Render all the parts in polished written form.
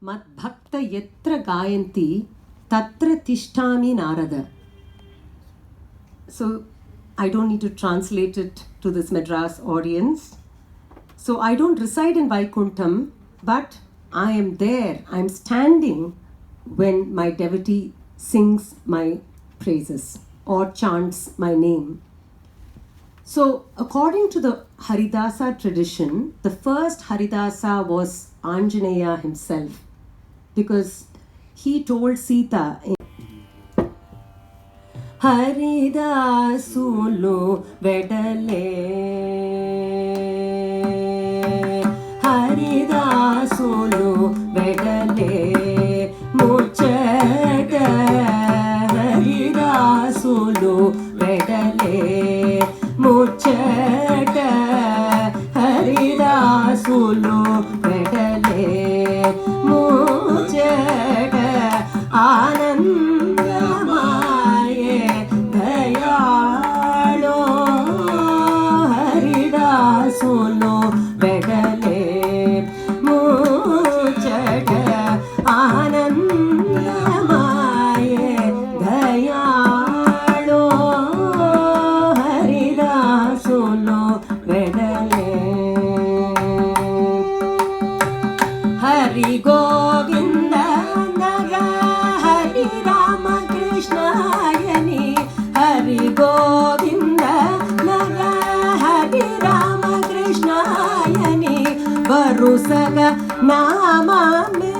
Madbhakta yatra gayanti tatra tishtami narada. So I don't need to translate it to this Madras audience. So I don't reside in Vaikuntham, but I am there. I am standing when my devotee sings my praises or chants my name. So according to the Haridasa tradition, the first Haridasa was Anjaneya himself, because he told Sita, Haridasulu vedale, Haridasulu vedale, muchata, Haridasulu vedale, muchata, Haridasulu vedale, muchata, Anandamaye dayalo, Haridasulu vedale, muchata, Anandamaye dayalo, Haridasulu vedale. Hari Govinda Naga Hari Rama Krishna Yani, Hari Govinda Naga Hari Rama Krishna Yani, Varusaga Nama me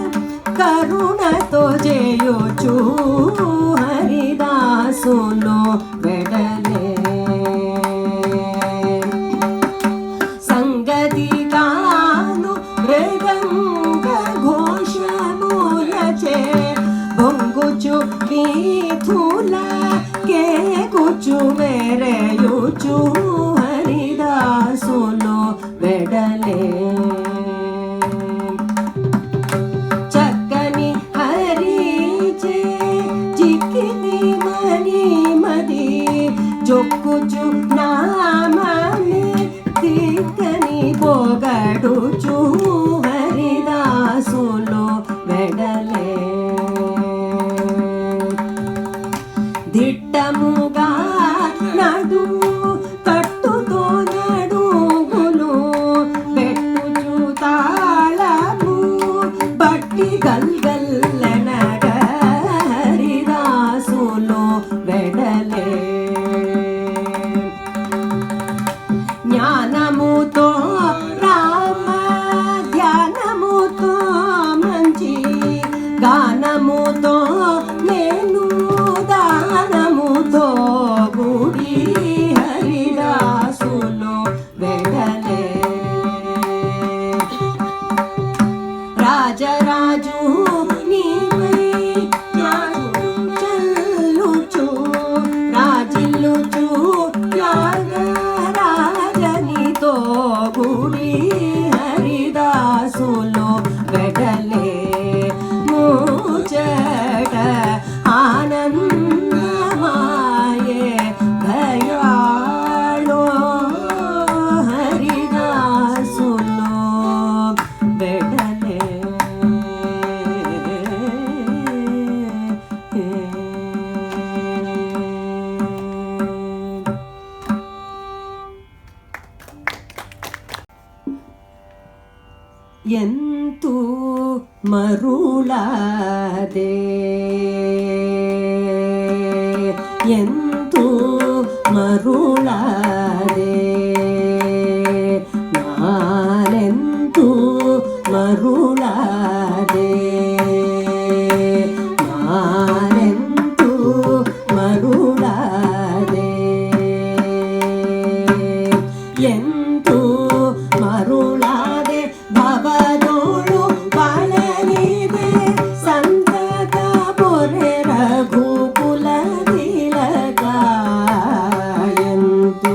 Karuna to Jeyochu, Haridasulu vedale. Sangadi Kanu Mridanga Ghoshamulache Bonguchu Mithula Ke Kuchu Mereyuchu, Haridasulu vedale. Chakkani hariche Chikkidi mani madi Jokkuchu namane Tikkani pogaduchu, Haridasulu vedale. Dittamuga nadu kattuto nadugulu pettuchu taalamu batti galgallanaga, Haridasulu vedale. Jnanamuto Rama Dhyanamuto Manchi Ganamuto Nenu Danamuto Gudi, Haridasulu vedale. Raja Raju Nivai Challuchu Rajilluchu Yaga Rajanito Gudi, Haridasulu vedale. Muchata Anandamaye dayalo, Haridasulu vedale. ಎಂತೂ ಮರುಳಾದೆ, ಎಂತೂ ಮರುಳಾದೆ, ನಾನೆಂತೂ ಮರುಳಾದೆ, ನಾನೆಂತೂ ಮರುಳಾದೆ, ಎಂತೂ ಮರುಳಾದೆ ಭವದೋಳು ಬಾಳಲಿದೆ ಸಂತತ ಪೊರೆ ರಘುಕುಲ ತಿಲಕ, ಎಂತೂ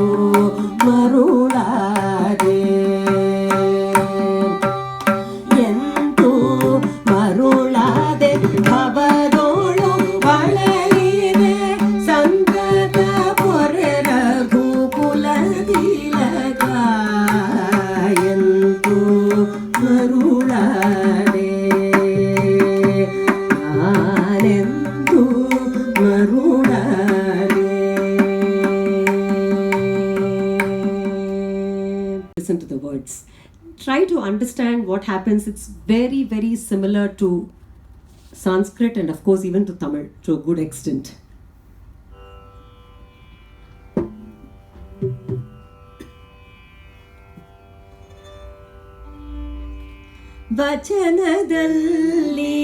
understand what happens, it's very, very similar to Sanskrit and of course even to Tamil to a good extent. ವಚನದಲ್ಲಿ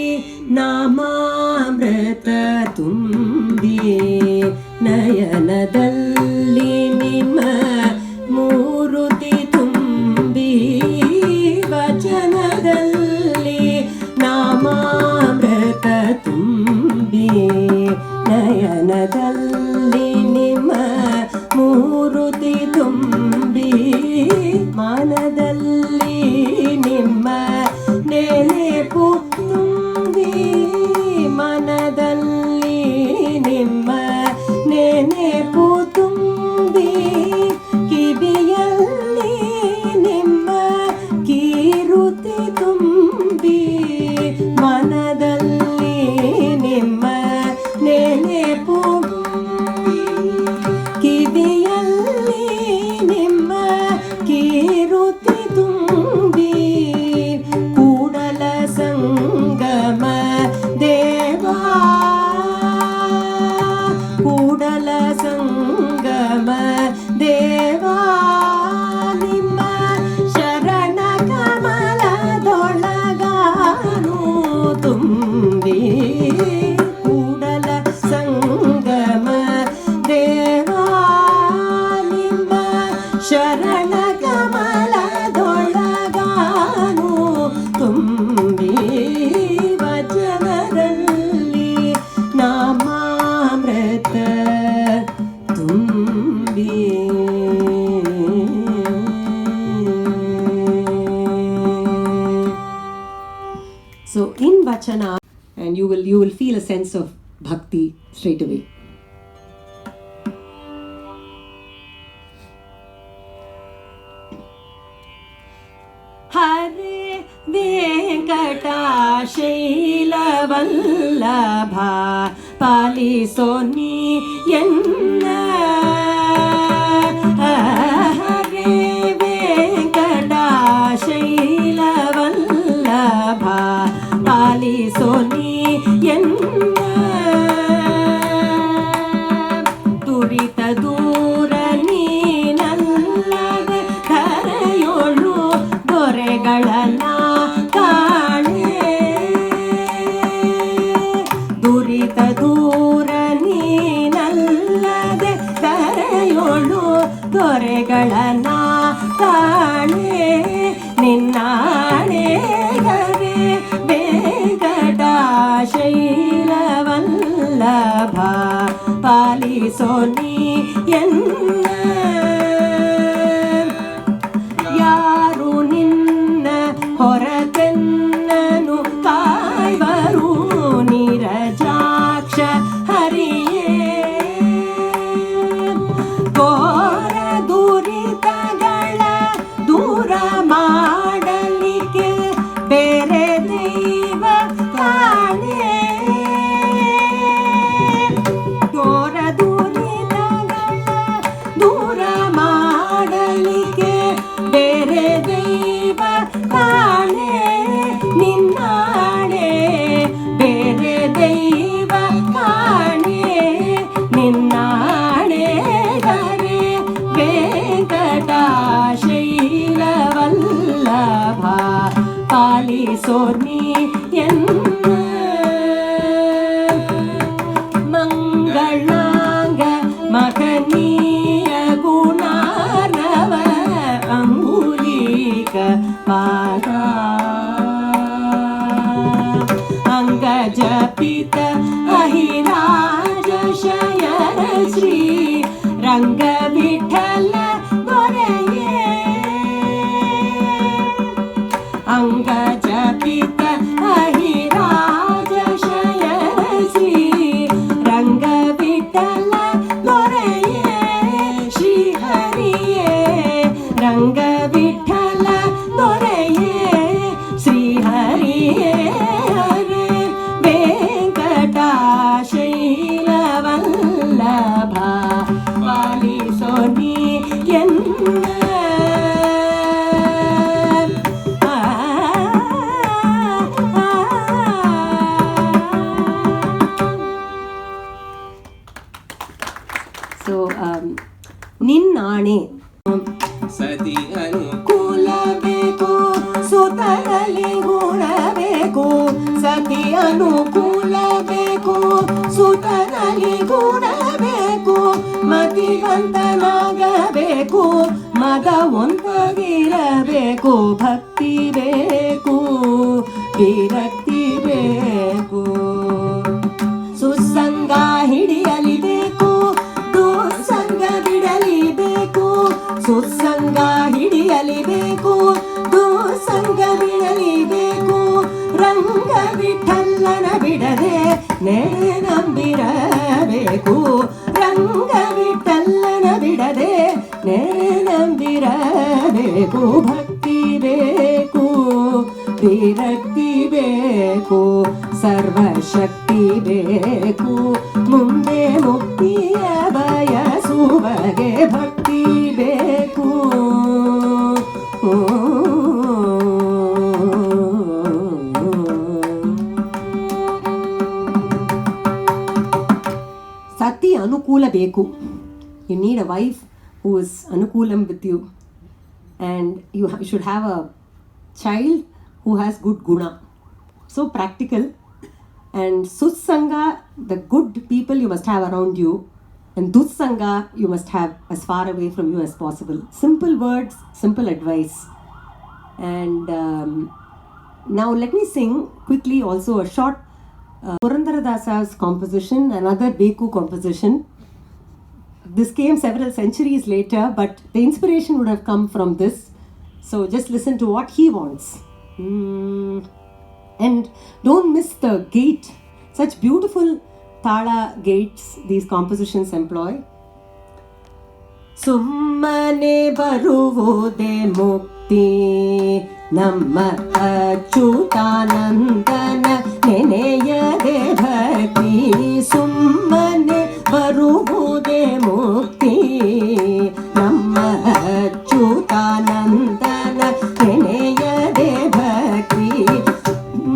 ನಾಮಾಮೃತ ತುಂಬಿ ನಯನದಲ್ಲಿ ನಿಮ್ಮ ಮೂರುತಿ ತುಂಬಿ ವಚನದಲ್ಲಿ ನಾಮಾಮೃತ ತುಂಬಿ ನಯನದಲ್ಲಿ ನಿಮ್ಮ ಮೂರುತಿ ತುಂಬಿ ಮನದಲ್ಲಿ ನಿಮ್ಮ ನೆನಪು ತುಂಬಿ ಮನದಲ್ಲಿ ನಿಮ್ಮ ನೆನಪು ತುಂಬಿ ಕಿವಿಯಲ್ಲಿ ನಿಮ್ಮ ಕೀರುತಿ ತುಂಬಿ ಮನದಲ್ಲಿ ನಿಮ್ಮ ನೆನಪು ಕಿವಿಯಲ್ಲಿ ನಿಮ್ಮ ಕೀರುತಿ ತುಂಬಿ ಕೂಡಲ ಸಂಗಮ ದೇವಾ ಕೂಡಲ ಸಂಗಮ ದೇವಾ ನಿಮ್ಮ ಶರಣ ಕಮಲದೊಳಗಾನು ತುಂಬಿ ಕೂಡಲ ಸಂಗಮ ದೇವಾ ನಿಮ್ಮ ಶರಣ ಕಮಲದೊಳಗಾನು ತುಂಬಿ ವಚನದಲ್ಲಿ ನಾಮಾಮೃತ ತುಂಬಿ. So in Vachana, and you will feel a sense of bhakti straight away. ಹರೇ ವೆಂಕಟಾಶೈಲವಲ್ಲಭ ಪಾಲಿಸೋ ನೀ ಎನ್ನ ಹರೇ ವೆಂಕಟಾಶೈಲವಲ್ಲಭ ಪಾಲಿಸೋ ನೀ ಎನ್ನ ದುರಿತ ದೂರ ನೀನಲ್ಲದೆ ಧರೆಯೋಳು ದೊರೆಗಳನ್ನ ಕಾಣೆ ದುರಿತ ದೂರ ನೀನಲ್ಲದೆ ಧರೆಯೋಳು ದೊರೆಗಳನ್ನ ಕಾಣೆ ನಿನ್ನಾಣೆಗರೆ ವೆಂಕಟಾಶೈಲವಲ್ಲಭ ಪಾಲಿಸೋ ನೀ ಎನ್ನ ಯಾರು ನಿನ್ನ ಹೊರತೆನ್ನನು ಕಾಯ್ವರು ನೀರಜಾಕ್ಷ ಹರಿಯೇ ಘೋರ ದುರಿತಗಳ ದೂರ ಮಾಡಲಿಕ್ಕೆ ಬೇರೆ ದೈವ ಕಾಣೆ ಘೋರ ದುರಿತಗಳ ದೂರ ಮಾಡಲಿಕ್ಕೆ ಬೇರೆ ದೈವ ಕಾಣೆ ನಿನ್ನಾಣೆ ಬೇರೆ ದೈವ ಕಾಣೆ ನಿನ್ನಾಣೆ ಗರೆ ವೆಂಕಟಾಶೈಲವಲ್ಲಭ ಪಾಲಿಸೋ ನೀ ಎನ್ನ ಮಂಗಳಾಂಗ ಮಹನೀಯ ಗುಣಾರ್ಣವ ಅಂಗುಲೀಕ ಪಾದ ಅಂಗಜಪಿತ ಅಹಿರಾಜ ಶಯನ ಶ್ರೀ ರಂಗ ವಿಠಲ ದೊರೆಯೇ ಅಂಗಜಪಿತ ಅಹಿರಾಜ ಶಯನ ಶ್ರೀ ರಂಗ ವಿಠಲ ದೊರೆಯೇ ಶ್ರೀ ಹರಿಯೇ ರಂಗ ವಿಠಲ ದೊರೆಯೇ ಶ್ರೀ ಹರಿಯೇ ಹರೇ ವೆಂಕಟಾಶೈಲವಲ್ಲಭ ಪಾಲಿಸೋ ನೀ ಎನ್ನ ಸೊ ನಿನ್ನಾಣೆ ಸತಿ ಅನುಕೂಲ ಬೇಕು, ಸುತರಲ್ಲಿ ಗುಣ ಬೇಕು. ಸತಿ ಅನುಕೂಲ ಬೇಕು, ಸುತರಲ್ಲಿ ಗುಣ ಬೇಕು. ಮತಿವಂತನಾಗಬೇಕು, ಮದ ಒಂದಾಗಿರಬೇಕು. ಭಕ್ತಿ ಬೇಕು, ವಿರಕ್ತಿ ಬೇಕು. ಸುಸಂಗ ಹಿಡಿಯಲಿಬೇಕು, ದುಸ್ಸಂಗ ಬಿಡಲಿಬೇಕು. ಸುಸಂಗ ಹಿಡಿಯಲಿಬೇಕು, ದುಸ್ಸಂಗ ಬಿಡಲಿಬೇಕು. ರಂಗ ವಿಠಲ್ಲನ ಬಿಡದೆ ನೆರೆ ನಂಬಿರಬೇಕು. ರಂಗ ವಿಠಲ್ಲನ ಬಿಡದೆ ನೆರೆ ನಂಬಿರಬೇಕು. ಭಕ್ತಿ ಬೇಕು, ವಿರಕ್ತಿ ಬೇಕು, ಸರ್ವಶಕ್ತಿ ಬೇಕು. ಮುಂದೆ ಮುಕ್ತಿಯ ಬಯಸುವಗೆ ಭಕ್ತಿ ಬೇಕು. ಸತಿ ಅನುಕೂಲ ಬೇಕು. You need a wife who is anukulam with you, and you should have a child who has good guna. So practical. And sutsanga, the good people you must have around you, and dussanga you must have as far away from you as possible. Simple words, simple advice. And now let me sing quickly also a short Purandaradasa's composition, another Beku composition. This came several centuries later, but the inspiration would have come from this. So just listen to what he wants. And don't miss the gate. Such beautiful tala gates these compositions employ. ಸುಮ್ಮನೆ ಬರುವುದೇ ಮುಕ್ತಿ, ನಮ್ಮ ಅಚ್ಯುತಾನಂದನ ನೆನೆಯದೆ ಭಕ್ತಿ. ಸುಮ್ಮನೆ ಬರುವುದೇ ಮುಕ್ತಿ, ನಮ್ಮ ಅಚ್ಯುತಾನಂದನ ನೆನೆಯದೆ ಭಕ್ತಿ.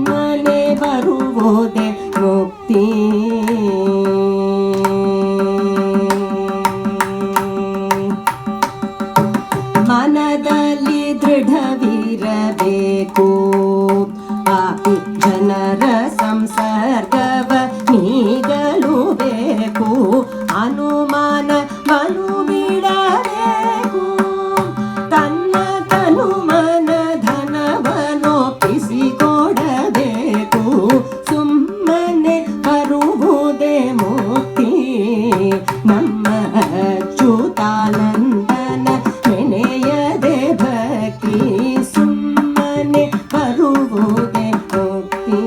ಮನೆ ಬರುವುದೇ ಮುಕ್ತಿ. ಮನದಲ್ಲಿ ದೃಢವಿರಬೇಕು, ಪಾಪಿ ಜನರ ಸಂಸರ್ಗವ ನೀಗಲು ಬೇಕು. ಅನುಮಾನವನ್ನು ಬಿಡಬೇಕು, ತನ್ನ ತನು ಮನ ಧನವನ್ನೊಪ್ಪಿಸಿಕೊಡಬೇಕು. ಸುಮ್ಮನೆ ಬರುವುದೇ ಮುಕ್ತಿ, ನಮ್ಮ ಅಚ್ಯುತಾನಂದನ ನೆನೆಯದೆ ಭಕ್ತಿ. ಸುಮ್ಮನೆ ಬರುವುದೇ ಮುಕ್ತಿ.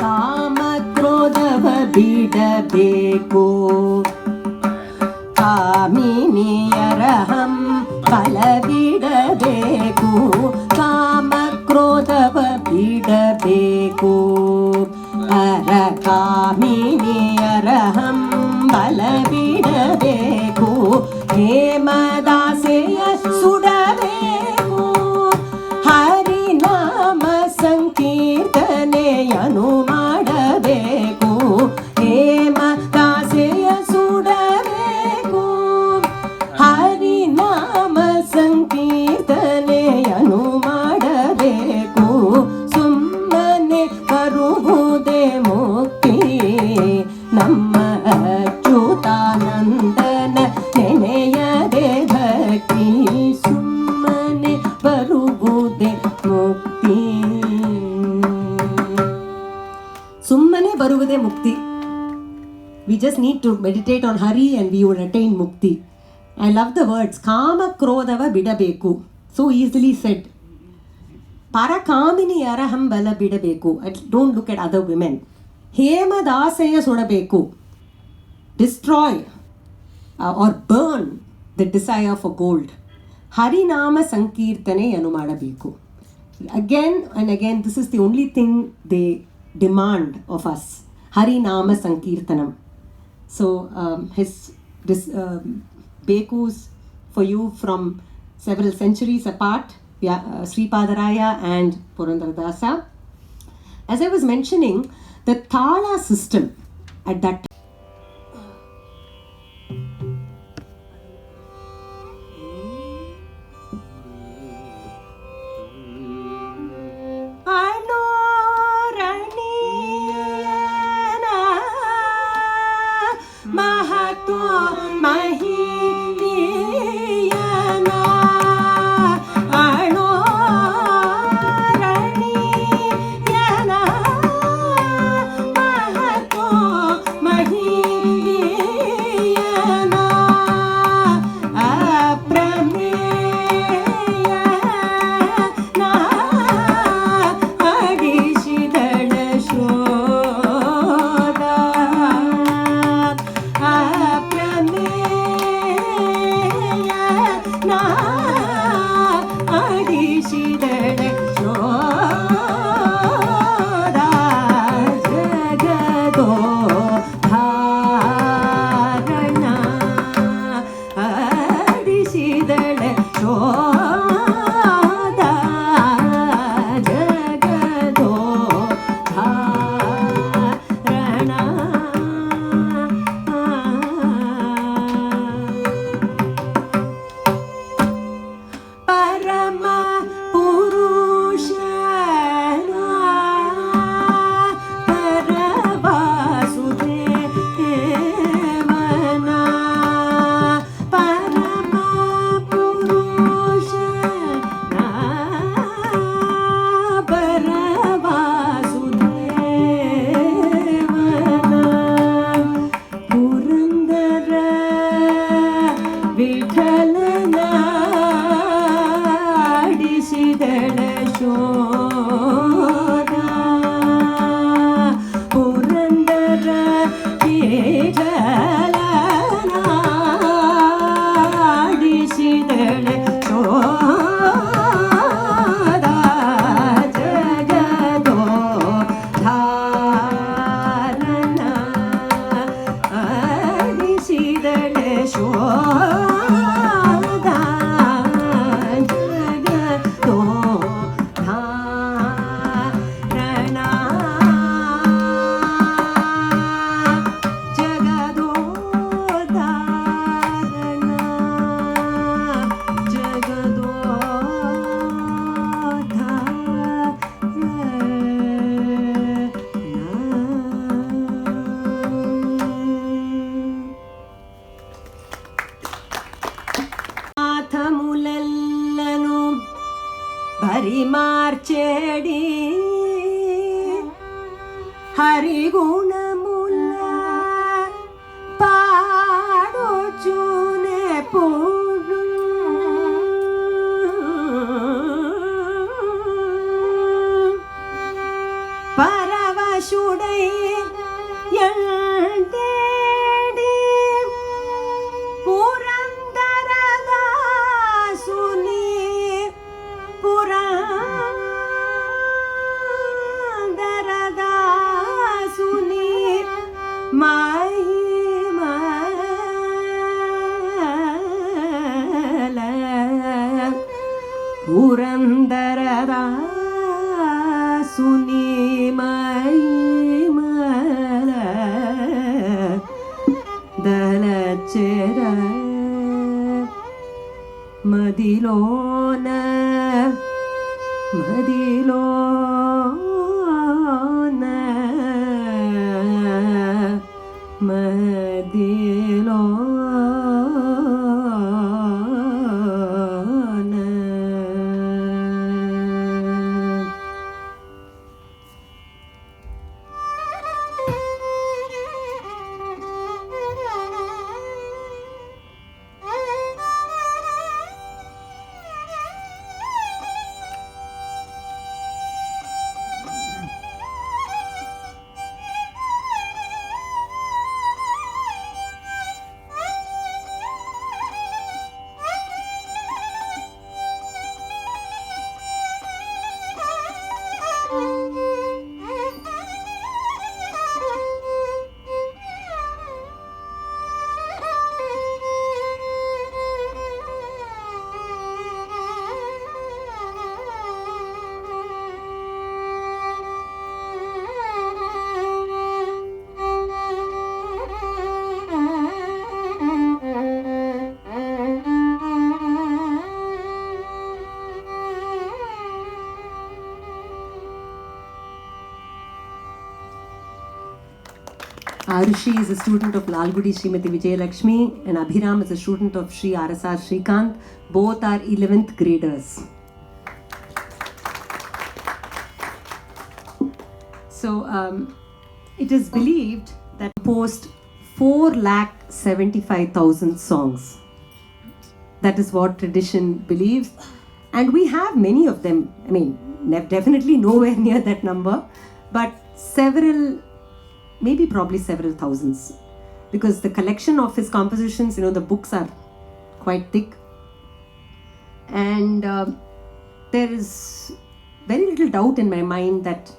ಕಾಮ ಕ್ರೋಧವ ಬಿಡಬೇಕು, ಕಾಮಿನಿಯರ ಹಂಬಲ ಬಿಡಬೇಕು. ಕಾಮ ಕ್ರೋಧವ ಬಿಡಬೇಕು, ಅರ ಕಾಮಿನಿಯರ ಹಂಬಲ ಬಿಡಬೇಕು. ಹೇಮದಾಸೆಯ ಸುಡಬೇಕು, ಹರಿನಾಮ ಸಂಕೀರ್ತನೆಯನು ಮಾಡಬೇಕು. ಹೇಮದಾಸೆಯ ಸುಡಬೇಕು, ಹರಿನಾಮ ಸಂಕೀರ್ತನೆಯನು ಮಾಡಬೇಕು. ಸುಮ್ಮನೆ ಬರುವುದೇ ಮುಕ್ತಿ, ನಮ್ಮ ಅಚ್ಯುತಾನಂದನ ನೆನೆಯದೆ ಭಕ್ತಿ. ಸುಮ್ಮನೆ ಬರುವುದೇ ಮುಕ್ತಿ. ಸುಮ್ಮನೆ ಬರುವುದೇ ಮುಕ್ತಿ. We just need to meditate on Hari and we would attain mukti. I love the words. Kama krodava bidabeku. So easily said. Parakamini arahambala bidabeku. Don't look at other women. Hemadasaya sudabeku. Destroy or burn the desire for gold. Harinama sankirtane anu madabeku. Again and again, this is the only thing they demand of us. Harinama sankirtanam. So this bekus for you from several centuries apart, Sri Padaraya and Purandaradasa. As I was mentioning, the Thala system at that time, ವಿಠಲನಾಡಿಸಿದಳೆ ಶೋಧ ಜಗದೋದ್ಧಾರನ ಆಡಿಸಿದಳೆ ಶೋಧ ಜಗದೋದ್ಧಾರನ నాథములెల్లను పరిమార్చేడి హరిగుణముల పాడుచునే పూడు పరవశుడై ఎంటేడి పురందరదాసుని పురందరదాసుని మహిమల పురందరదాసుని మహిమల దళచెర మదిలోన Arushi is a student of Lalgudi Srimati Vijayalakshmi and Abhiram is a student of Sri RSR Srikant. Both are 11th graders. So it is believed that composed 4,75,000 songs. That is what tradition believes. And we have many of them. I mean, definitely nowhere near that number, but several, maybe probably several thousands. Because the collection of his compositions, the books are quite thick. And there is very little doubt in my mind that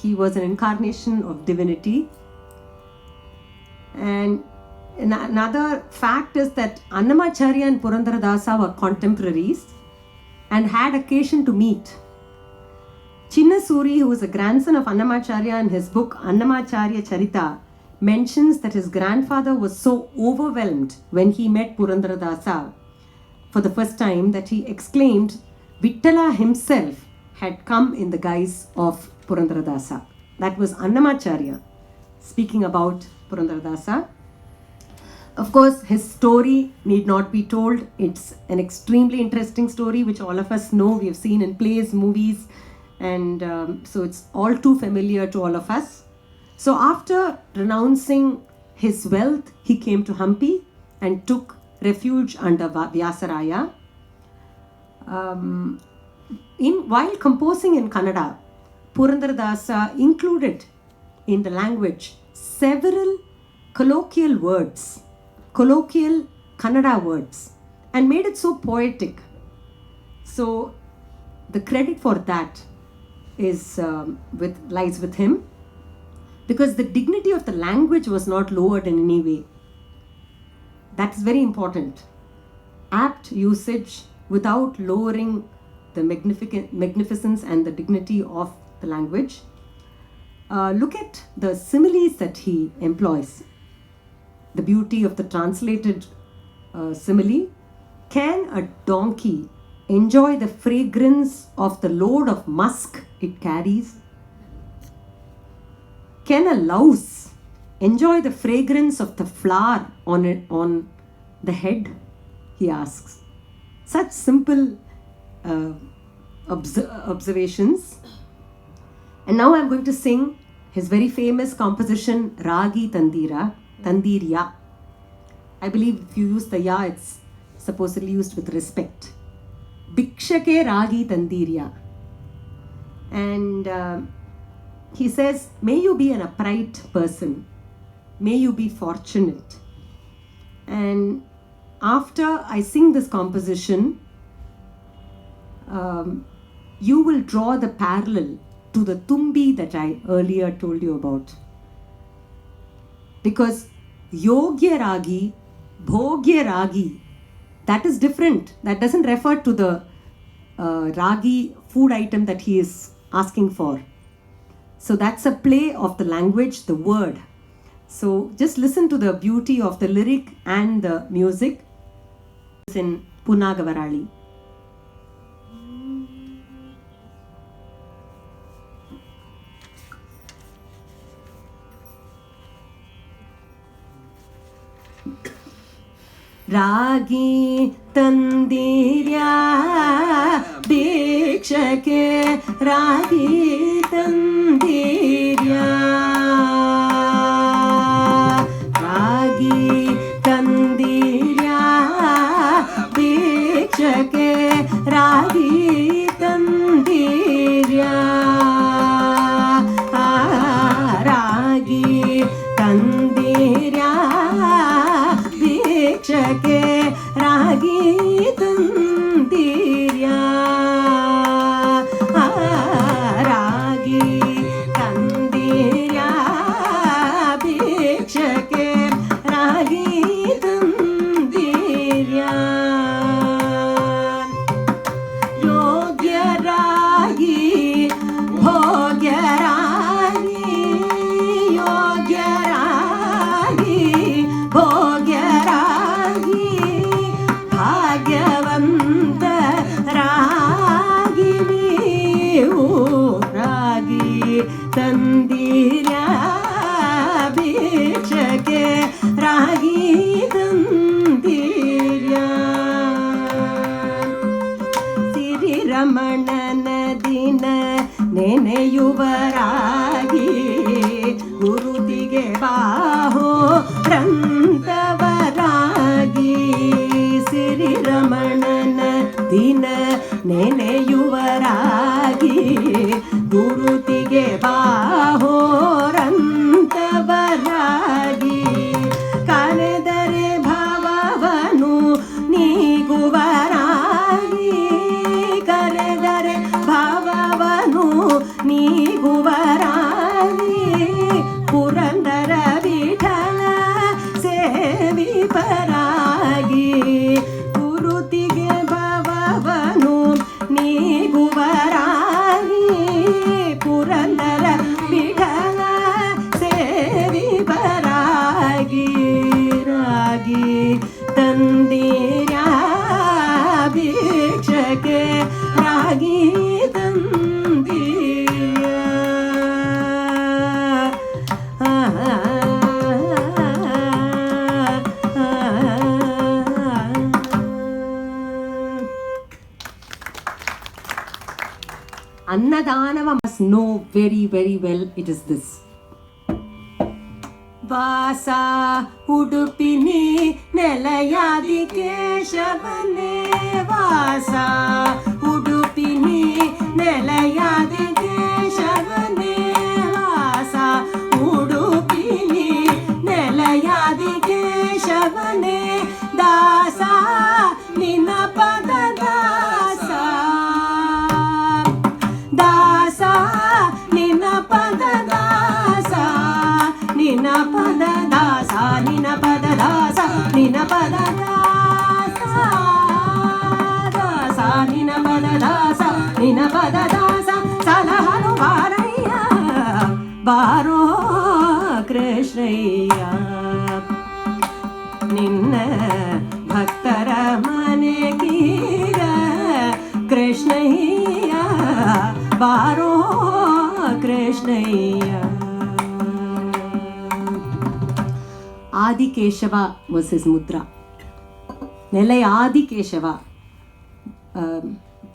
he was an incarnation of divinity. And another fact is that Annamacharya and Purandaradasa were contemporaries and had occasion to meet. Chinna Suri, who was a grandson of Annamacharya, in his book Annamacharya Charita, mentions that his grandfather was so overwhelmed when he met Purandaradasa for the first time that he exclaimed Vittala himself had come in the guise of Purandaradasa. That was Annamacharya speaking about Purandaradasa. Of course, his story need not be told. It's an extremely interesting story which all of us know. We have seen in plays, movies, and so it's all too familiar to all of us. So after renouncing his wealth, he came to Hampi and took refuge under Vyasaraya. While composing in Kannada, Purandaradasa included in the language several colloquial words, colloquial Kannada words, and made it so poetic. So the credit for that is lies with him, because the dignity of the language was not lowered in any way. That's very important. Apt usage without lowering the magnificence and the dignity of the language. Look at the similes that he employs. The beauty of the translated simile. Can a donkey enjoy the fragrance of the load of musk it carries? Can a louse enjoy the fragrance of the flower on the head? He asks. Such simple observations. And now I'm going to sing his very famous composition Ragi Tandirya. I believe if you use the ya, it's supposedly used with respect. Bhikshake Ragi Tandirya. And he says, may you be an upright person. May you be fortunate. And after I sing this composition, you will draw the parallel to the Tumbi that I earlier told you about. Because Yogya Ragi, Bhogya Ragi, that is different. That doesn't refer to the Ragi food item that he is asking for. So that's a play of the language, the word. So just listen to the beauty of the lyric and the music. It's in Punagavarali. Ragi Tandirya Bhikshake Ragi Tandirya Ragi Tandirya Bhikshake Ragi Tandirya Ragi Tandirya Bhikshake Ragi Tandirya Ragi Tandirya Bhikshake Ragi Tandirya Yogya Ragi Bhogya Ragi Yogya Ragi Bhogya Ragi Bhagyavanta Ragi Meevu Ragi Tandirya Bhikshake Ragi Tandirya Siri Ramanana Dina Neneyuvaragi Gurutige Baho Rantavaragi Siri Ramanana Dina Neneyuvaragi Gurutige Baho Rantavaragi Karedare Bhavavanu Niguvaragi Karedare Bhavavanu Niguvaragi Purandara Vithala Sevi Paragi Gurutige Bhavavanu Niguvaragi Purandara Vithala Sevi Paragi Ragi Tandirya Bhikshake Ragi Tandirya Annadanava must know very, very well it is this. Vasa Udupini Nelayadi Keshavane Vasa Udupini Nelayadi Keshavane Vasa Udupini ಆದಿಕೇಶವನೇ ದಾಸ ನಿನ್ನ ಪದ ದಾಸ ದಾಸ ನಿನ್ನ ಪದ ದಾಸ ನಿನ್ನ ಪದ ದಾಸ ನಿನ್ನ ಪದ ದಾಸ ನಿನ್ನ ಪದ ದಾಸ ದಾಸ ನಿನ್ನ ಪದ ದಾಸ ನಿನ್ನ ಪದ ದಾಸ ಸಲಹನು ಬಾರಯ್ಯ ಬಾರೋ ಕೃಷ್ಣಯ್ಯ ನಿನ್ನ ಭಕ್ತರ ಮನೆಗೀಗ ಕೃಷ್ಣಯ್ಯ ಬಾರೋ ಕೃಷ್ಣಯ್ಯ. Adikeshava was his mudra. Nelai Adikeshava.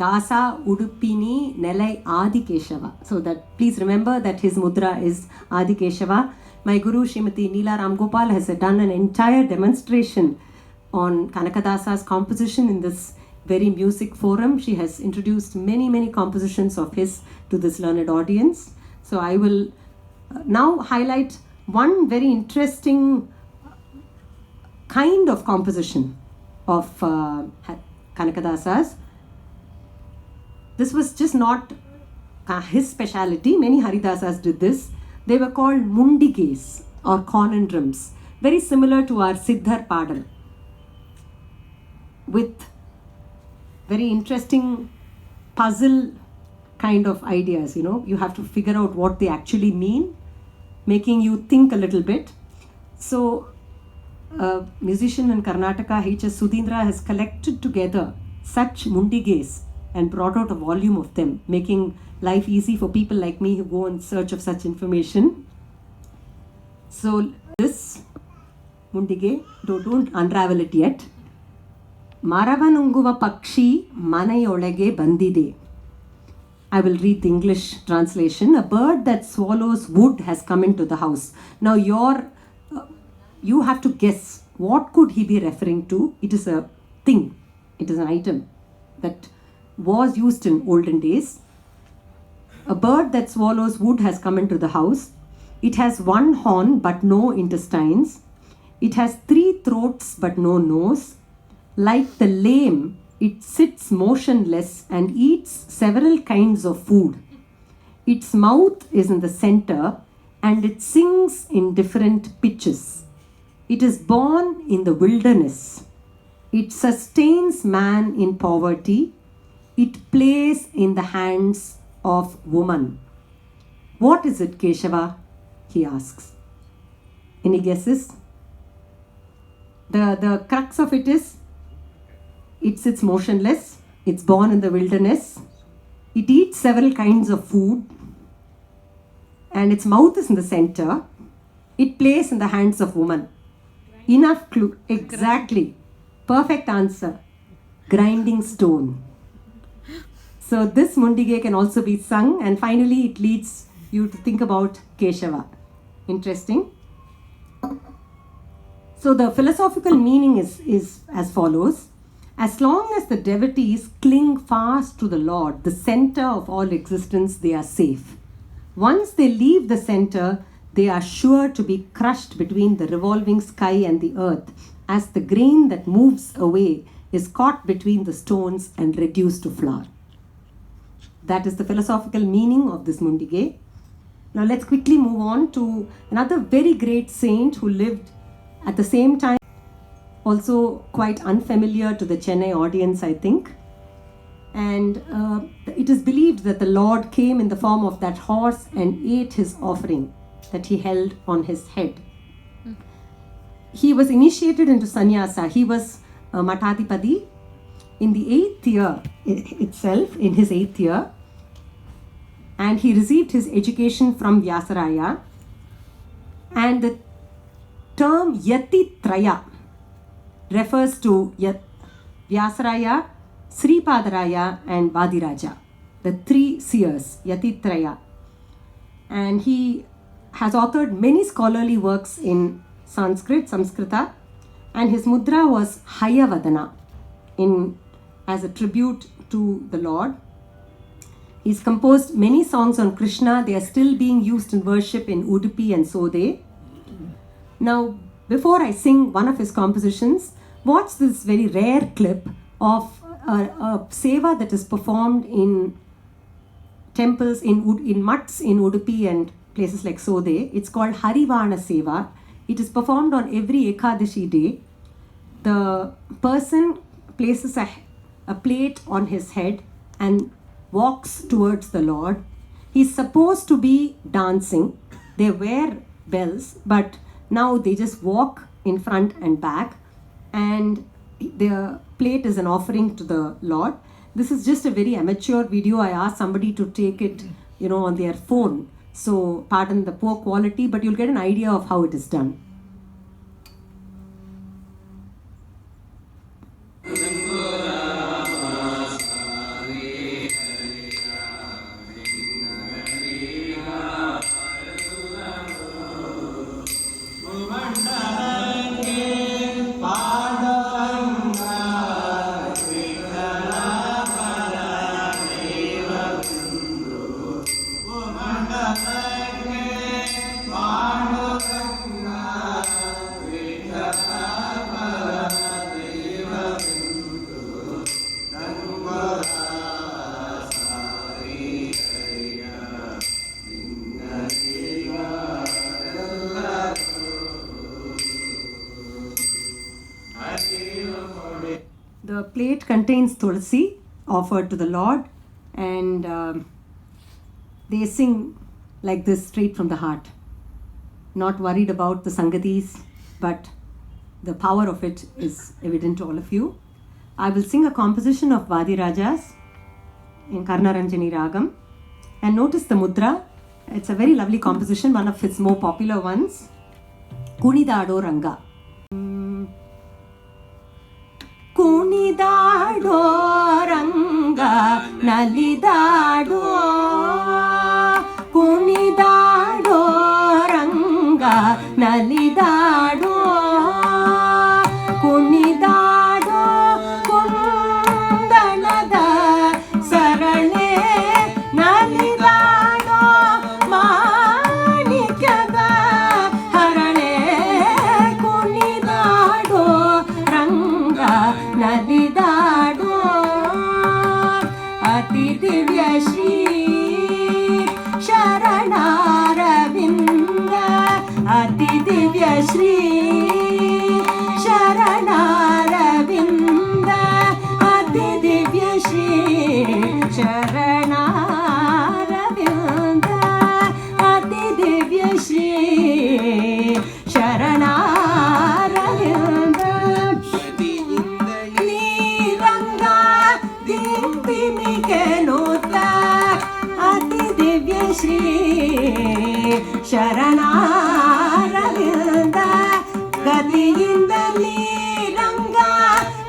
Dasa Udupini Nelai Adikeshava. So that please remember that his mudra is Adikeshava. My Guru Srimati Neela Ramgopal has done an entire demonstration on Kanakadasa's composition in this very music forum. She has introduced many compositions of his to this learned audience. So I will now highlight one very interesting kind of composition of Kanakadasa's. This was just not his speciality. Many Haridasas did this. They were called mundiges or conundrums, very similar to our Siddhar Padal, with very interesting puzzle kind of ideas. You know, you have to figure out what they actually mean, making you think a little bit. So a musician in Karnataka, H.S. Sudhindra, has collected together such mundiges and brought out a volume of them, making life easy for people like me who go in search of such information. So this mundige, don't unravel it yet. Maravanunguva pakshi manayolage bandide. I will read the English translation. A bird that swallows wood has come into the house. Now you have to guess, what could he be referring to? It is a thing. It is an item that was used in olden days. A bird that swallows wood has come into the house. It has one horn but no intestines. It has 3 throats but no nose. Like the lame, it sits motionless and eats several kinds of food. Its mouth is in the center and it sings in different pitches. It is born in the wilderness. It sustains man in poverty. It plays in the hands of woman. What is it, Keshava? He asks. Any guesses? The crux of it is, it sits motionless, it's born in the wilderness, it eats several kinds of food, and its mouth is in the center. It plays in the hands of woman. Enough clue. Exactly. Perfect answer. Grinding stone. So this mundige can also be sung, and finally it leads you to think about Keshava. Interesting. So the philosophical meaning is as follows. As long as the devotees cling fast to the Lord, the center of all existence, they are safe. Once they leave the center, they are sure to be crushed between the revolving sky and the earth, as the grain that moves away is caught between the stones and reduced to flour. That is the philosophical meaning of this mundige. Now let's quickly move on to another very great saint who lived at the same time, also quite unfamiliar to the Chennai audience, I think. And it is believed that the Lord came in the form of that horse and ate his offering that he held on his head. He was initiated into sannyasa. He was Matadipadi in the 8th year itself, in his 8th year. And he received his education from Vyasaraya. And the term Yatitraya refers to Vyasaraya, Sripadaraya and Vadiraja, the 3 seers, Yatitraya. And he has authored many scholarly works in Samskrita, and his mudra was Hayavadana as a tribute to the Lord. He's composed many songs on Krishna. They are still being used in worship in Udupi and Sode. Now, before I sing one of his compositions, watch this very rare clip of a seva that is performed in temples, in mutts in Udupi and places like Sode. It's called Harivana Seva. It is performed on every Ekadashi day. The person places a plate on his head and walks towards the Lord. He's supposed to be dancing. They wear bells, but now they just walk in front and back, and the plate is an offering to the Lord. This is just a very amateur video. I asked somebody to take it, on their phone. So pardon the poor quality, but you'll get an idea of how it is done. The plate contains tulsi offered to the Lord, and they sing like this straight from the heart. Not worried about the sangatis, but the power of it is evident to all of you. I will sing a composition of Vadirajas in Karnaranjani Ragam, and notice the mudra. It's a very lovely composition, one of its more popular ones. Kunidado Ranga. ಕುಣಿದಾಡೋ ರಂಗ ನಲಿದಾಡೋ ಕುಣಿದಾಡೋ ರಂಗ ನಲಿದಾಡೋ ಕುಣಿದಾಡೋ ಕುಂದಣದ ಸರಳೆ ನಲಿದಾಡೋ ಮಾಣಿಕ್ಯದ ಹರಳೆ ಕುಣಿದಾಡೋ ರಂಗ ನಲಿದಾಡೋ ಅತಿ ದಿವ್ಯ ಶ್ರೀ ಶರಣಾರವಿಂದ ಅತಿ ದಿವ್ಯ ಶ್ರೀ ಶರಣಾರವಿಂದ ಅತಿ ದಿವ್ಯ ಶ್ರೀ ಶರಣಾರವಿಂದ ಅತಿ ದಿವ್ಯ ಶ್ರೀ ಶರಣಾರವಿಂದ ಅತಿ ದಿವ್ಯ ಶ್ರೀ ಶರಣಾರವಿಂದ ಗತಿಯಿಂದಲೀ ರಂಗ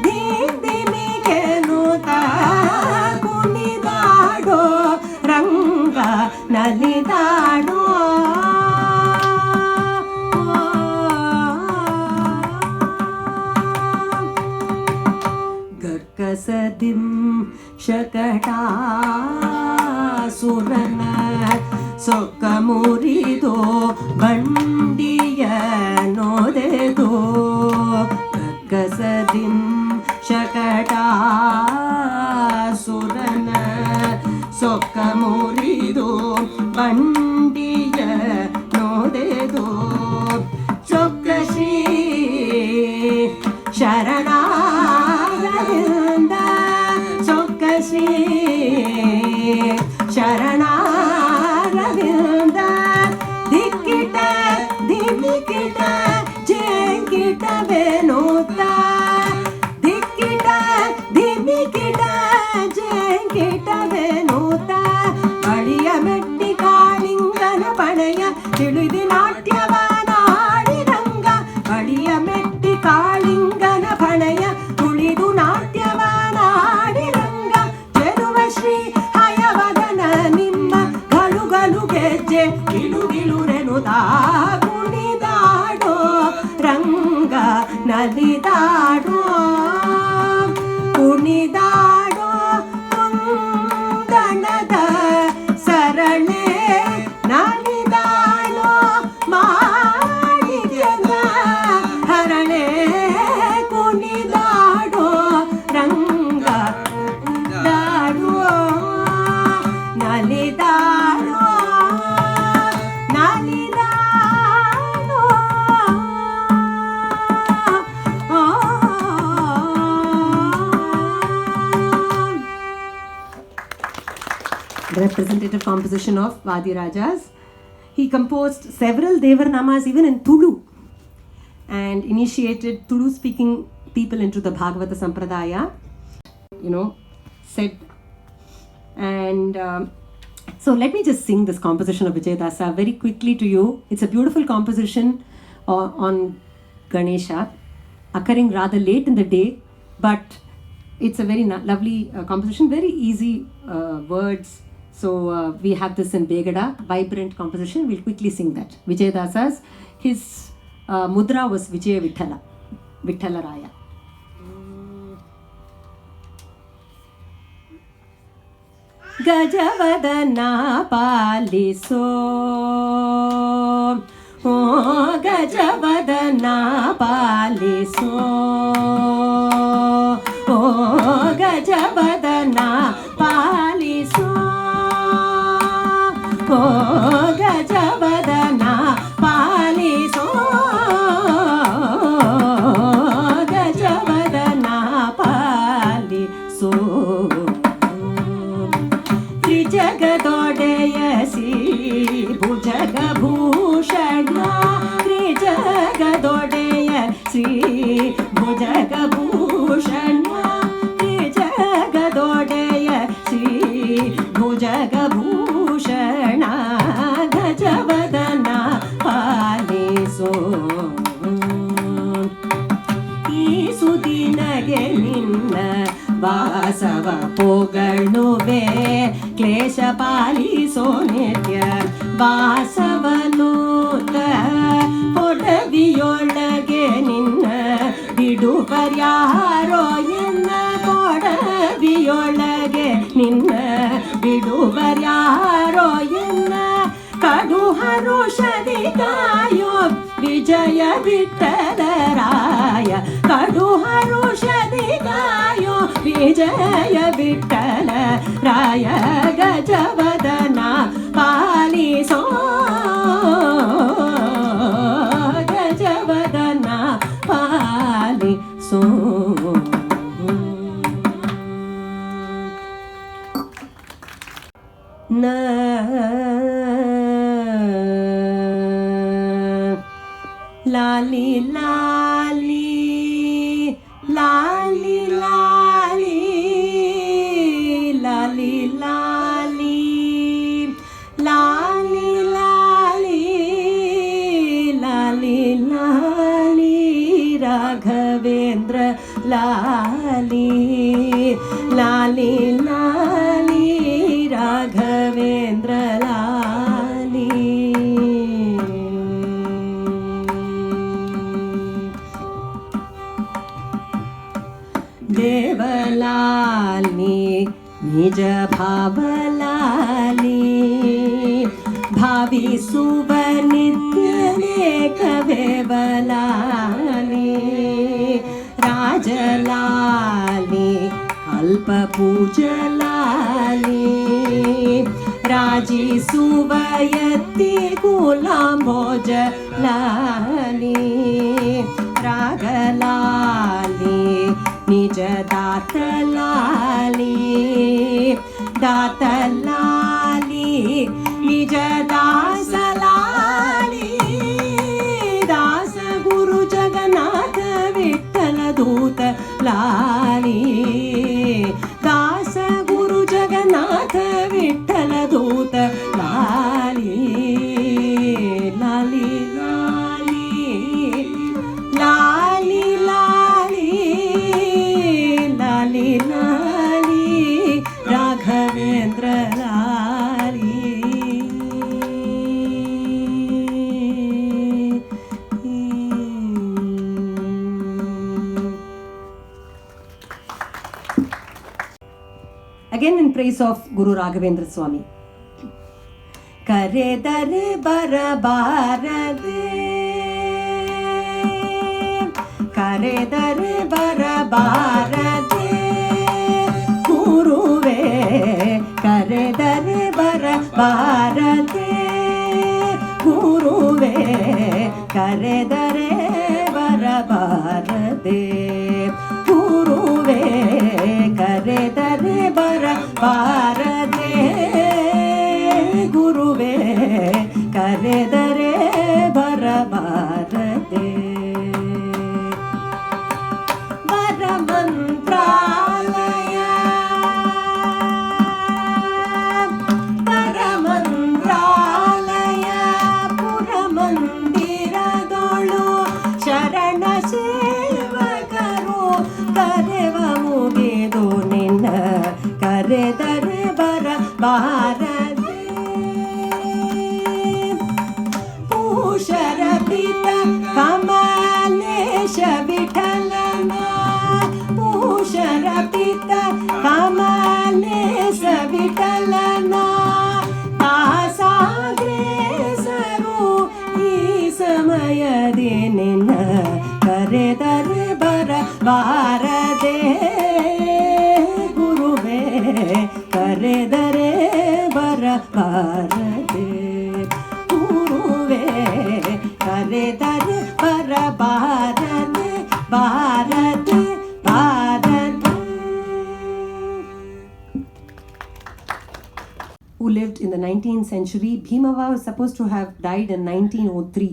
ಧಿಮಿಗೆ ನೂತ ಕುಣಿದಾಡೋ ರಂಗ ನಲಿದಾಡೋ ಗರ್ಕಸದಿಂ ಶಕಟಾಸುರನ ಸೊಕ್ಕ ಮುರಿದೋ ಬಂಡಿಯ ನೋದೆದೋ ಗರ್ಕಸದಿಂ ಶಕಟಾಸುರನ ಸೊಕ್ಕ ಮುರಿದೋ ಬಂಡಿಯ ನೋದೆದೋ ಚೊಕ್ಕ ಶ್ರೀ ಶರಣಾರವಿಂದ ಚೊಕ್ಕ ಶ್ರೀ ಶರಣಾರವಿಂದ ದಿಕ್ಕಿಟ ದಿಮಿಕಿಟ ಜೇಂಕಿಟವೇನೋತ ದಿಕ್ಕಿಟ ದಿಮಿಕಿಟ ಜೇಂಕಿಟವೇನೋತ ಬಳಿಯ ಮೆಟ್ಟಿ ಕಾಳಿಂಗನ ಪಣೆಯ ತಿಳಿದಿ ನಾಟ್ಯವ ನಾಡಿರಂಗ ಬಳಿಯ ಮೆಟ್ಟಿ ಕಾಳಿಂಗನ ಪಣೆಯ ತುಳಿದು ನಾಟ್ಯವ ನಾಡಿರಂಗ ಚೆಲುವ ಶ್ರೀ ಹಯವದನ ನಿಮ್ಮ ಗಲು ಗೆಜ್ಜೆ ಗಿಲುರೆನುದ ಕುಣಿದಾಡೋ ರಂಗ ನಲಿದಾಡೋ ಕುಣಿದಾಡೋ ಕುಂದಣದ ಸರಳೆ ನಲಿದಾಡೋ ಮಾಣಿಕ್ಯದ representative composition of Vadi Rajas. He composed several Devarnamas even in Tulu and initiated Tulu-speaking people into the Bhagavata Sampradaya, said. And so let me just sing this composition of Vijayadasa very quickly to you. It's a beautiful composition on Ganesha, occurring rather late in the day, but it's a very lovely composition, very easy words. So we have this in Begada, vibrant composition. We'll quickly sing that. Vijayadasa's, his mudra was Vijaya Vithala, Vithala Raya. Gajavadana Paliso, oh Gajavadana Paliso, oh Gajavadana Paliso, oh Gajavadana Paliso, Gajavadana Paliso. Trijagadodayasi Bhujagabhushana, Trijagadodayasi Bhujagabhushana, Trijagadodayasi Bhujagabhushana, Gajavadana Paliso. Ee sudinage ninna ವಾಸವ ಪೊಗಳುವೆ ಕ್ಲೇಶ ಪಾಲಿಸೋ ನಿತ್ಯ ವಾಸವನೂತ ಕೊಡವಿಯೊಳಗೆ ನಿನ್ನ ಬಿಡು ಪರ್ಯಾರೋ ಎನ್ನ ಕೊಡವಿಯೊಳಗೆ ನಿನ್ನ ಬಿಡು ಪರ್ಯಾರೋ ಎನ್ನ ಕಡು ಹರುಷದಿ ಕಾಯೋ ವಿಜಯ ವಿಠಲರಾಯ ಕಡು ಹರುಷದಿ ಕಾಯೋ ವಿಜಯ ವಿಠಲ ರಾಯ ಗಜವದನ ಪಾಲಿಸೋ ಗಜವದನ ಪಾಲಿಸೋ. Lali lali lali lali lali lali lali lali lali lali Raghavendra lali lali lali Raghavendra lali. Deolali निज भावलाली भाविसुव नित्यमेकवेवलाली राजलाली कल्पपूजलाली राजिसुवयति कुलाम्भोजलाली रागलाली निज दातलाली दातलाली निज दासलाली दास गुरु जगन्नाथ विठ्ठल दूत लाली दास गुरु जगन्नाथ विठ्ठल दूत लाली लाली लाली लाली लाली लाली राघवेंद्र लाली. Again in praise of Guru Raghavendra Swami. Kare dare barabarade, kare dare barabarade, Guruve kare dare barabarade, Guruve kare dare barabarade, Guruve kare dare barabarade, ಬಾರದೆ ಗುರುವೇ ಕರೆದರೆ ಬರಬಾರದೆ ಗುರುವೇ ಕರೆದರೆ ಬರಬಾರದೆ ಬಾರದೆ ಬಾರದೆ. Who lived in the 19th century. Bhimava was supposed to have died in 1903.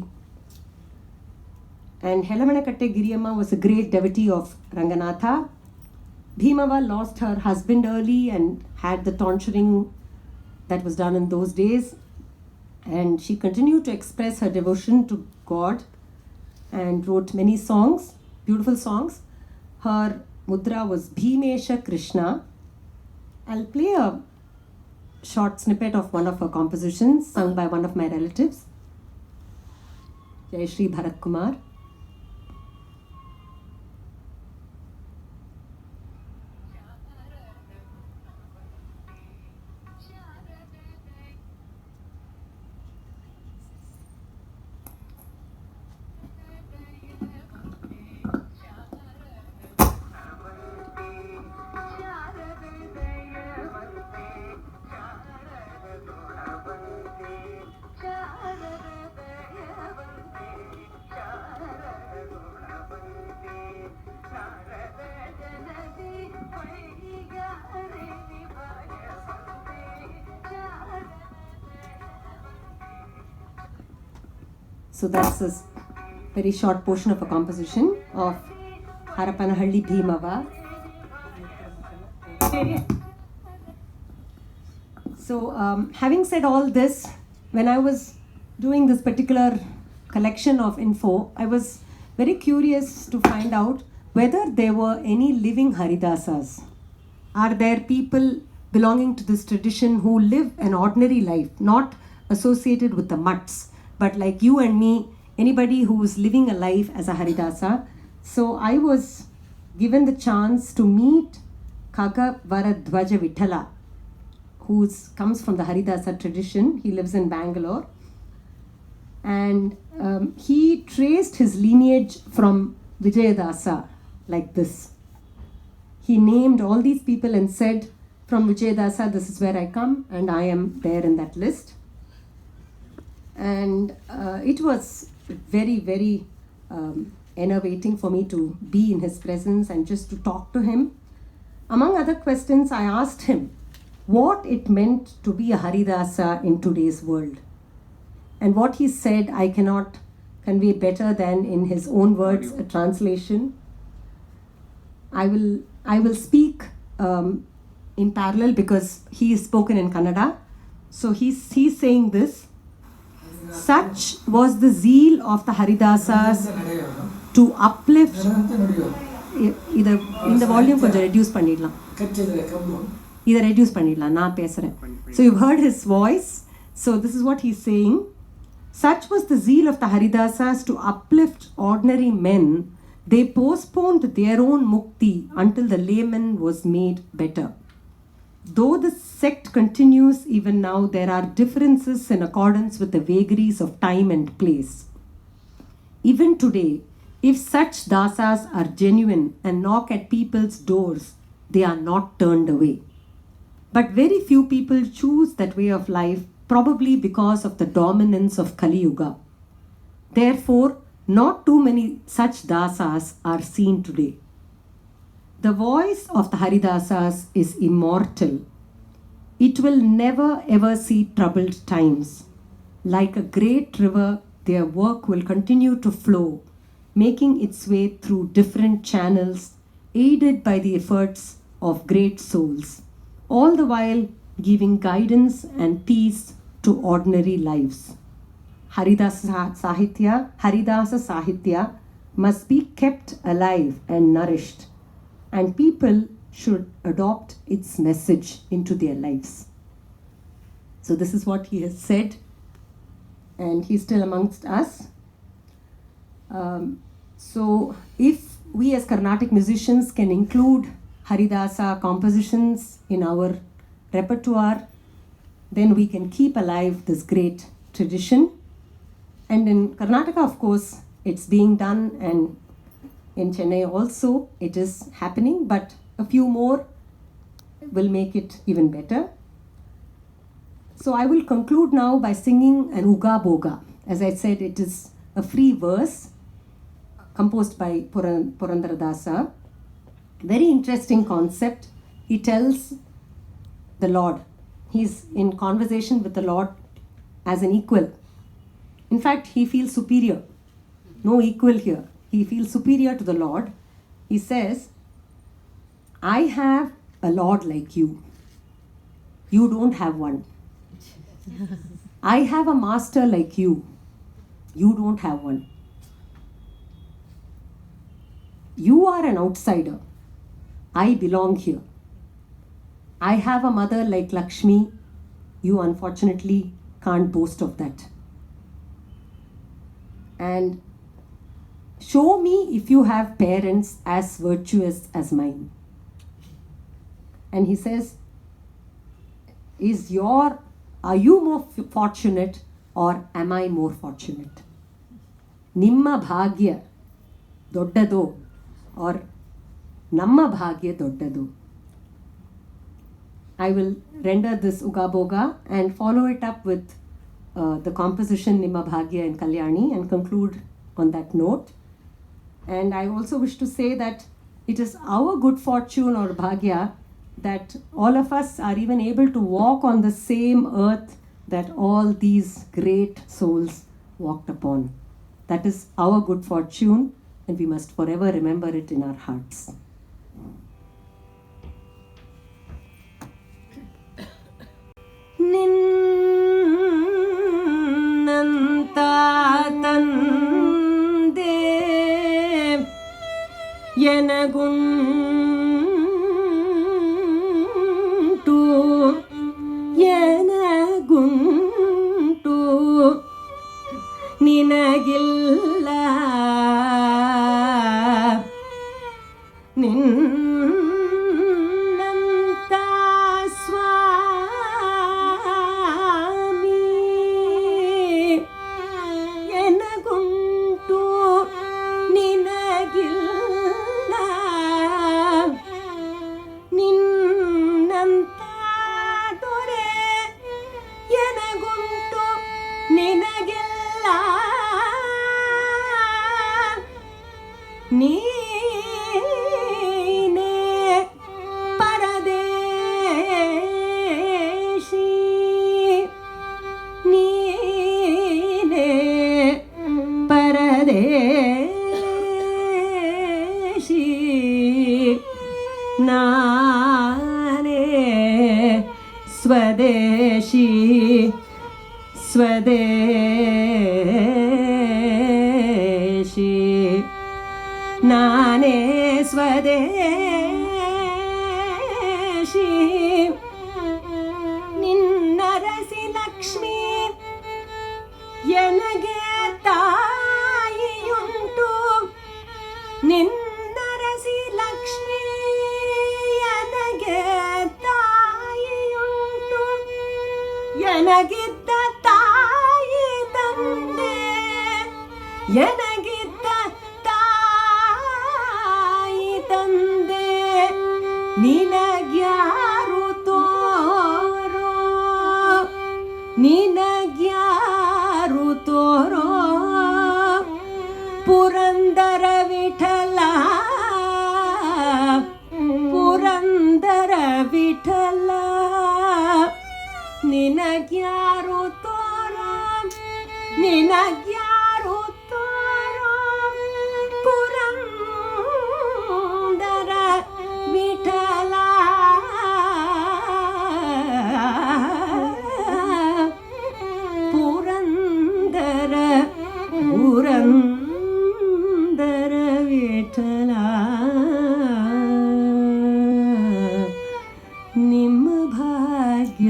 And Helamanakatte Giriyamma was a great devotee of Ranganatha. Bhimava lost her husband early and had the tonsuring that was done in those days. And she continued to express her devotion to God and wrote many songs, beautiful songs. Her mudra was Bhimesha Krishna. I'll play a short snippet of one of her compositions sung by one of my relatives, Jai Shri Bharat Kumar. So that's a very short portion of a composition of Harapanahalli Bhimava. So having said all this, when I was doing this particular collection of info, I was very curious to find out whether there were any living Haridasas. Are there people belonging to this tradition who live an ordinary life, not associated with the mutts, but like you and me, anybody who is living a life as a Haridasa? So I was given the chance to meet Khagavaradwaja Vithala, who comes from the Haridasa tradition. He lives in Bangalore. And he traced his lineage from Vijayadasa like this. He named all these people and said, from Vijayadasa, this is where I come, and I am there in that list. And it was very, very enervating for me to be in his presence and just to talk to him. Among other questions, I asked him what it meant to be a Haridasa in today's world. And what he said, I cannot convey better than in his own words, a translation. I will speak in parallel because he is spoken in Kannada. So he's saying this. Such was the zeal of the Haridasas to uplift. இந்த volume கொஞ்சம் reduce பண்ணிடலாம், இதை reduce பண்ணிடலாம், நான் பேசுகிறேன். So you've heard his voice. So this is what he's saying. Such was the zeal of the Haridasas to uplift ordinary men. They postponed their own mukti until the layman was made better. Though the sect continues even now, there are differences in accordance with the vagaries of time and place. Even today, if such dasas are genuine and knock at people's doors, they are not turned away. But very few people choose that way of life, probably because of the dominance of Kali Yuga. Therefore, not too many such dasas are seen today. The voice of the Haridasas is immortal. It will never ever see troubled times. Like a great river, their work will continue to flow, making its way through different channels, aided by the efforts of great souls, all the while giving guidance and peace to ordinary lives. Haridasa Sahitya must be kept alive and nourished, and people should adopt its message into their lives. So this is what he has said, and he's still amongst us. So if we as Carnatic musicians can include Haridasa compositions in our repertoire, then we can keep alive this great tradition. And in Karnataka, of course, it's being done, and In Chennai also it is happening, but a few more will make it even better. So I will conclude now by singing an Uga Boga. As I said, it is a free verse composed by Purandaradasa. Very interesting concept. He tells the Lord, he's in conversation with the Lord as an equal. In fact, he feels superior. No equal here. He feels superior to the Lord. He says, I have a Lord like you. You don't have one. I have a master like you. You don't have one. You are an outsider. I belong here. I have a mother like Lakshmi. You unfortunately can't boast of that. And show me if you have parents as virtuous as mine. And he says, are you more fortunate or am I more fortunate? Nimma bhagya doddado or namma bhagya doddado. I will render this Uga Boga and follow it up with the composition Nimma Bhagya and Kalyani and conclude on that note. And I also wish to say that it is our good fortune or bhagya that all of us are even able to walk on the same earth that all these great souls walked upon. That is our good fortune, and we must forever remember it in our hearts. ನಿನಗಿಲ್ಲ ನಿನ್ನಂತ ಸ್ವಾಮಿ ಎನಗುಂಟು ನಿನಗಿಲ್ಲ ನಿನ್ನಂತ ದೊರೆ ಎನಗುಂಟು ನಿನಗಿಲ್ಲ ನೀನೇ ಪರದೇಶಿ ನೀನೇ ಪರದೇಶಿ ನಾನೇ ಸ್ವದೇಶಿ ಸ್ವದೇಶಿ ನಾನೇ ಸ್ವದೇಶಿ ನಿನ್ನರಸಿ ಲಕ್ಷ್ಮಿ ಎನಗೆ ತಾಯಿಯುಂಟು ನಿನ್ನರಸಿ ಲಕ್ಷ್ಮಿ ಎನಗೆ ತಾಯಿಯುಂಟು ಎನಗಿದ್ದ ತಾಯಿ ತಂದೆ ಎನಗಿದ್ದ ತಂದೆ ನಿನಗ್ಯಾರು ತೋರೋ ನಿನಗ್ಯಾರು ತೋರೋ ಪುರಂದರ ವಿಠಲ ಪುರಂದರ ವಿಠಲ ನಿನಗ್ಯಾರು ತೋರೋ ನಿನಗ್ಯಾರು ತೋರೋ ಪುರಂದರ ವಿಠಲ ಪುರಂದರ ಪುರಂದರ ವಿಠಲ ನಿಮ್ಮ ಭಾಗ್ಯ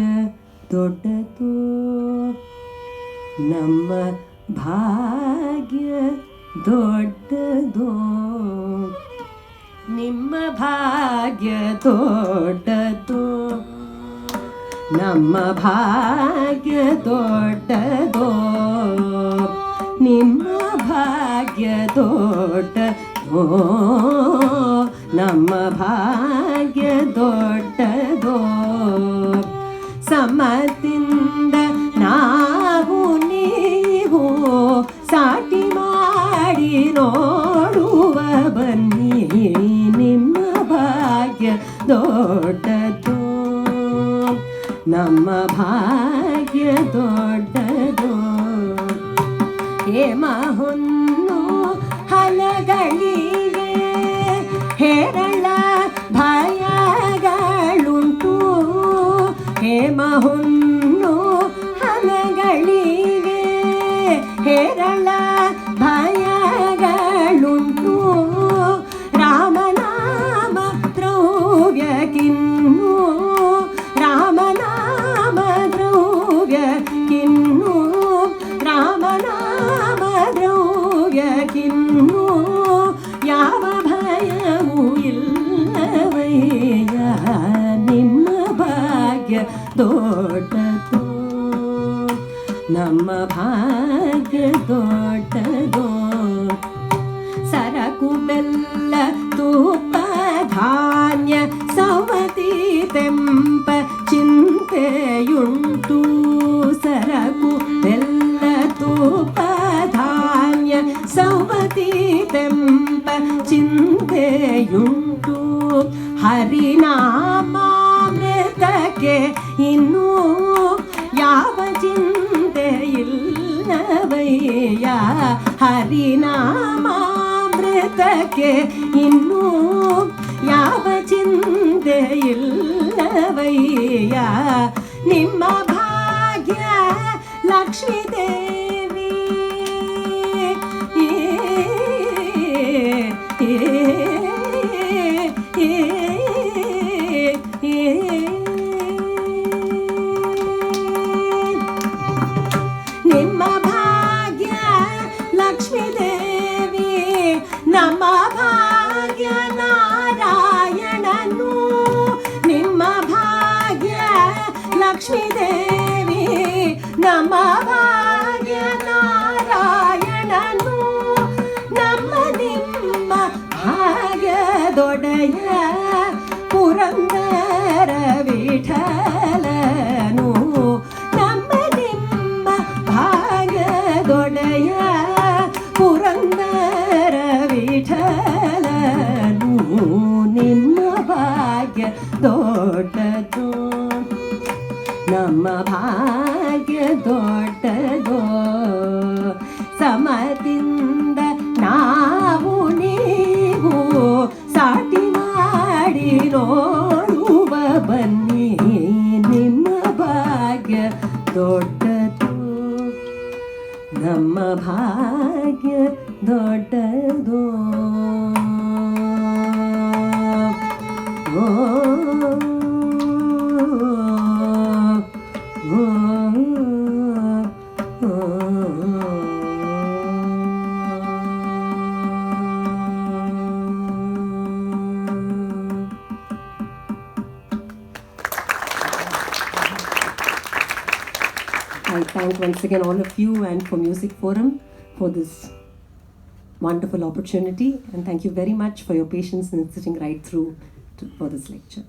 ದೊಡ್ಡದು ನಮ್ಮ ಭಾಗ್ಯ ದೊಡ್ಡದು ನಿಮ್ಮ ಭಾಗ್ಯ ದೊಡ್ಡದು ನಮ್ಮ ಭಾಗ್ಯ ದೊಡ್ಡದು ನಿಮ್ಮ ಭಾಗ್ಯ ದೊಡ್ಡದು ಓ ನಮ್ಮ ಭಾಗ್ಯ ದೊಡ್ಡದೋ, ಸಮದಿಂದ ನಾವು ನೀವು ಸಾಟಿ ಮಾಡಿ ನೋಡುವ ಬನ್ನಿ, ನಿಮ್ಮ ಭಾಗ್ಯ ದೊಡ್ಡದೋ, ನಮ್ಮ ಭಾಗ್ಯ ದೊಡ್ಡದೋ. ಹೇಮ ಹೊನ್ನು ಹಲಗಳಿಗೆ ಹೇರಳ ಭಯಗಳುಂಟು, ಹೇಮ ಹೊನ್ನು ಹಲಗಳಿಗೆ ಹೇರಳ ಭಯಗಳುಂಟು, ರಾಮನಾಮ ದ್ರವ್ಯಕ್ಕಿನ್ನು, ರಾಮನಾಮ ದ್ರವ್ಯಕ್ಕಿನ್ನು, ರಾಮನಾಮ ದ್ರವ್ಯಕ್ಕಿನ್ನು ಯಾವ ಭಯವೂ ಇಲ್ಲವಯ್ಯ, ನಿಮ್ಮ ಭಾಗ್ಯ ದೊಡ್ಡದೋ, ನಮ್ಮ ಭಾಗ್ಯ ದೊಡ್ಡದೋ. ಸರಕು ಬೆಲ್ಲ ತುಪ್ಪ ಧಾನ್ಯ ಸವತಿ ತೆಂಪ ಚಿಂತೆಯುಂಟು, ಸರಕು ಬೆಲ್ಲ ತುಪ್ಪ ಧಾನ್ಯ ಸವತಿ ತೆಂಪ ಚಿಂತೆಯುಂಟು, ಹರಿನಾಮಾಮೃತಕ್ಕೆ ಇನ್ನೂ ಯಾವ ಚಿಂತೆ ಇಲ್ಲವಯ್ಯ, ಹರಿನಾಮಾಮೃತಕ್ಕೆ ಇನ್ನೂ ಯಾವ ಚಿಂತೆ ಇಲ್ಲವಯ್ಯ, ನಿಮ್ಮ ಭಾಗ್ಯ ಲಕ್ಷ್ಮೀ ದೇವಿ ನಿಮ್ಮ ಭಾಗ್ಯ ಲಕ್ಷ್ಮೀ ದೇವಿ, ನಮ್ಮ ಭಾಗ್ಯ ನಾರಾಯಣನು, ನಿಮ್ಮ ಭಾಗ್ಯ ಲಕ್ಷ್ಮೀ ದೇವಿ, ನಮ್ಮ ಭಾಗ್ಯ ನಾರಾಯಣನು, ನಮ್ಮ ನಿಮ್ಮ ಭಾಗ್ಯದೊಡೆಯ ಪುರಂದರ ವಿಠಲನು, ನಮ್ಮ ನಿಮ್ಮ ಭಾಗ್ಯದೊಡೆಯ ಪುರಂದರ ವಿಠಲನು, ನಿಮ್ಮ ಭಾಗ್ಯ ದೊಡ್ಡದೋ, ನಮ್ಮ ಭಾಗ್ಯ ದೊಡ್ಡದೋ, ಸಮದಿಂದ ನಾವು ನೀವು ಸಾಟಿ ಮಾಡಿ ನೋಡುವ ಬನ್ನಿ, ನಿಮ್ಮ ಭಾಗ್ಯ ದೊಡ್ಡದು, ನಮ್ಮ ಭಾಗ್ಯ ದೊಡ್ಡದು. ಓ I thank once again all of you and for Music Forum for this wonderful opportunity, and thank you very much for your patience in sitting right through for this lecture.